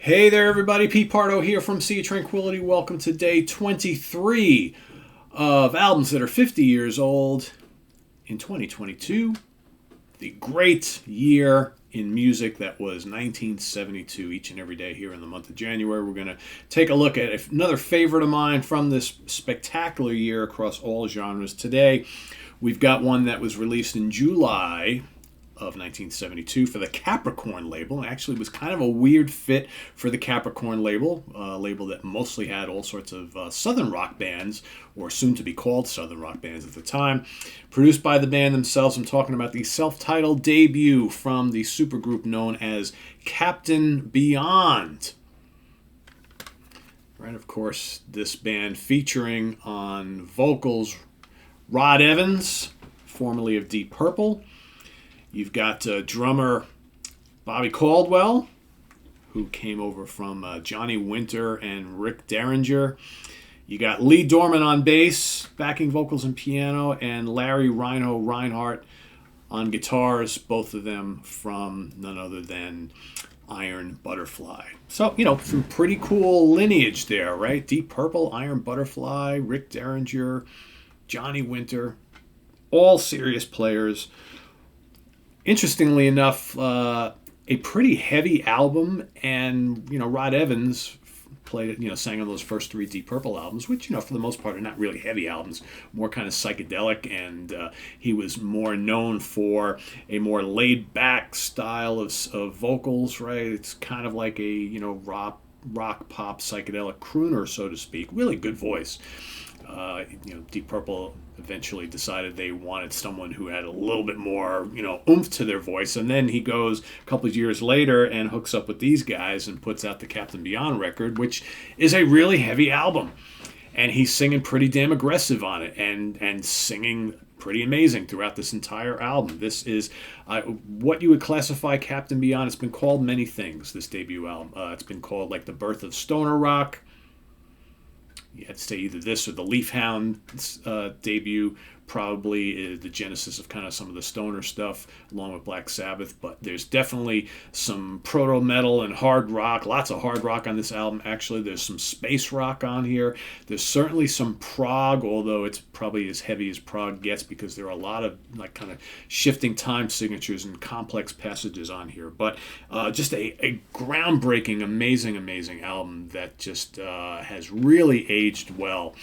Hey there, everybody. Pete Pardo here from Sea of Tranquility. Welcome to day 23 of albums that are 50 years old in 2022. The great year in music that was 1972. Each and every day here in the month of January, we're going to take a look at another favorite of mine from this spectacular year across all genres. Today, we've got one that was released in July of 1972 for the Capricorn label. Actually, it was kind of a weird fit for the Capricorn label, a label that mostly had all sorts of Southern rock bands, or soon to be called Southern rock bands at the time. Produced by the band themselves, I'm talking about the self-titled debut from the supergroup known as Captain Beyond. Right, of course, this band featuring on vocals Rod Evans, formerly of Deep Purple. You've got drummer Bobby Caldwell, who came over from Johnny Winter and Rick Derringer. You got Lee Dorman on bass, backing vocals and piano, and Larry Rhino Reinhardt on guitars, both of them from none other than Iron Butterfly. So, some pretty cool lineage there, right? Deep Purple, Iron Butterfly, Rick Derringer, Johnny Winter, all serious players. Interestingly enough, a pretty heavy album, and Rod Evans played, sang on those first three Deep Purple albums, which for the most part are not really heavy albums, more kind of psychedelic, and he was more known for a more laid back style of vocals, right? It's kind of like a rock pop psychedelic crooner, so to speak. Really good voice. Deep Purple eventually decided they wanted someone who had a little bit more, oomph to their voice. And then he goes a couple of years later and hooks up with these guys and puts out the Captain Beyond record, which is a really heavy album. And he's singing pretty damn aggressive on it and singing pretty amazing throughout this entire album. This is what you would classify Captain Beyond. It's been called many things, this debut album. It's been called like the birth of stoner rock. You had to say either this or the Leaf Hound debut, probably is the genesis of kind of some of the stoner stuff, along with Black Sabbath. But there's definitely some proto-metal and hard rock, lots of hard rock on this album. Actually, there's some space rock on here. There's certainly some prog, although it's probably as heavy as prog gets because there are a lot of like kind of shifting time signatures and complex passages on here. But just a groundbreaking, amazing album that just has really aged well.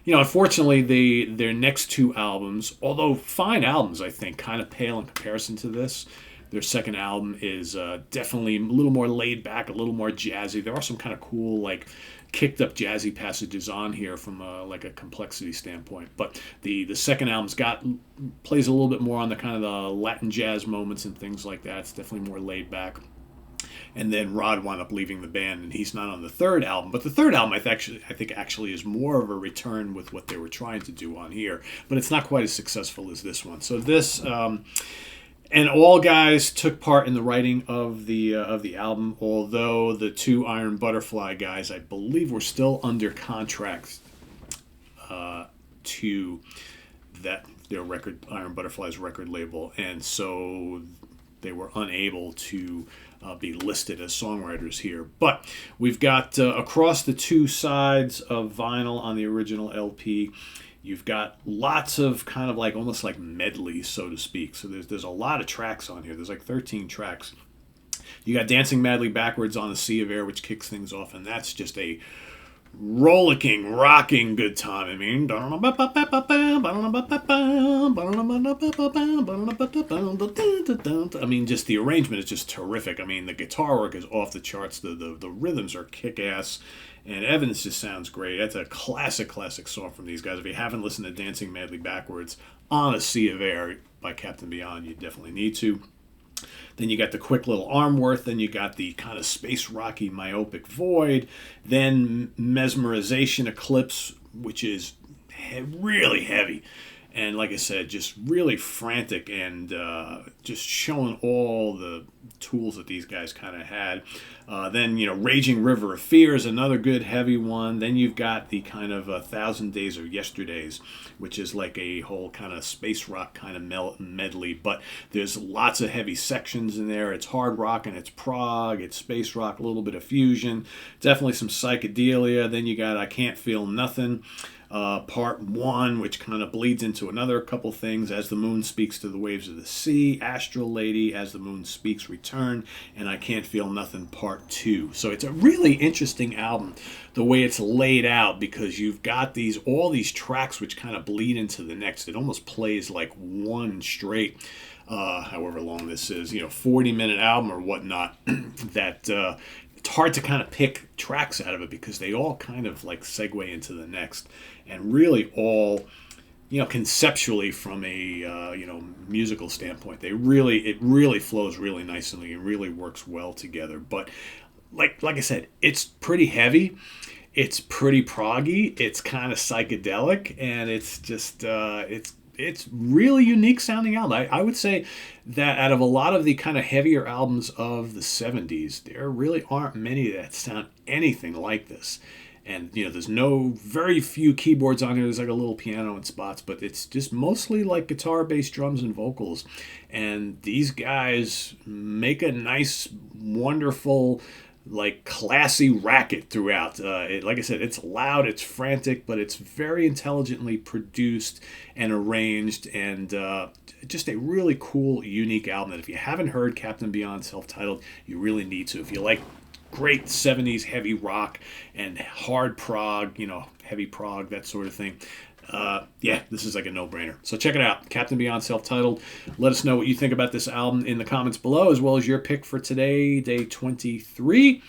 Unfortunately, their next two albums, although fine albums, I think, kind of pale in comparison to this. Their second album is definitely a little more laid back, a little more jazzy. There are some kind of cool, like, kicked up jazzy passages on here from a complexity standpoint. But the second album's plays a little bit more on the kind of the Latin jazz moments and things like that. It's definitely more laid back. And then Rod wound up leaving the band, and he's not on the third album. But the third album, I think actually is more of a return with what they were trying to do on here. But it's not quite as successful as this one. So this, and all guys took part in the writing of the album. Although the two Iron Butterfly guys, I believe, were still under contract to their record, Iron Butterfly's record label, and so they were unable to be listed as songwriters here. But we've got across the two sides of vinyl on the original LP, you've got lots of kind of like almost like medleys, so to speak. So there's a lot of tracks on here. There's like 13 tracks. You got Dancing Madly Backwards on the Sea of Air, which kicks things off, and that's just a rollicking, rocking good time. I mean, just the arrangement is just terrific. I mean, the guitar work is off the charts. The rhythms are kick-ass, and Evans just sounds great. That's a classic song from these guys. If you haven't listened to Dancing Madly Backwards on a Sea of Air by Captain Beyond, you definitely need to. Then you got the quick little arm work. Then you got the kind of space rocky myopic void. Then mesmerization eclipse, which is really heavy. And like I said, just really frantic and just showing all the tools that these guys kind of had. Then, Raging River of Fear is another good heavy one. Then you've got the kind of 1,000 Days of Yesterdays, which is like a whole kind of space rock kind of medley. But there's lots of heavy sections in there. It's hard rock and it's prog, it's space rock, a little bit of fusion, definitely some psychedelia. Then you got I Can't Feel Nothing. Part 1, which kind of bleeds into another couple things, As the Moon Speaks to the Waves of the Sea, Astral Lady, As the Moon Speaks Return, and I Can't Feel Nothing Part 2. So it's a really interesting album, the way it's laid out, because you've got all these tracks which kind of bleed into the next. It almost plays like one straight, however long this is, 40-minute album or whatnot, that it's hard to kind of pick tracks out of it because they all kind of like segue into the next, and really all, conceptually from a musical standpoint, it really flows really nicely and really works well together. But like I said, it's pretty heavy, it's pretty proggy, it's kind of psychedelic, and it's just it's really unique sounding album. I would say that out of a lot of the kind of heavier albums of the 70s, there really aren't many that sound anything like this. And, there's very few keyboards on here. There's like a little piano in spots, but it's just mostly like guitar, bass, drums, and vocals. And these guys make a nice, wonderful, like classy racket throughout. Like I said, it's loud, it's frantic, but it's very intelligently produced and arranged, and just a really cool, unique album that if you haven't heard Captain Beyond self-titled, you really need to. If you like great 70s heavy rock and hard prog, heavy prog, that sort of thing, this is like a no-brainer. So check it out, Captain Beyond self-titled. Let us know what you think about this album in the comments below, as well as your pick for today, day 23.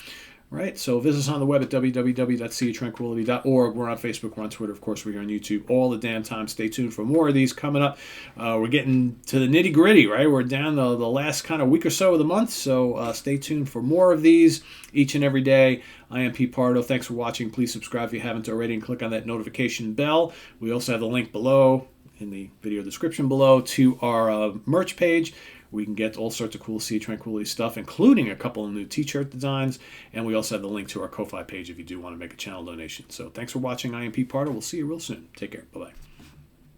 Right, so visit us on the web at www.seatranquility.org. We're on Facebook, we're on Twitter, of course, we're on YouTube all the damn time. Stay tuned for more of these coming up. We're getting to the nitty-gritty, right? We're down the last kind of week or so of the month, so stay tuned for more of these each and every day. I am Pete Pardo. Thanks for watching. Please subscribe if you haven't already and click on that notification bell. We also have the link below, in the video description below, to our merch page. We can get all sorts of cool Sea Tranquility stuff, including a couple of new t-shirt designs. And we also have the link to our Ko-Fi page if you do want to make a channel donation. So thanks for watching. I am Pete Pardo. We'll see you real soon. Take care. Bye-bye.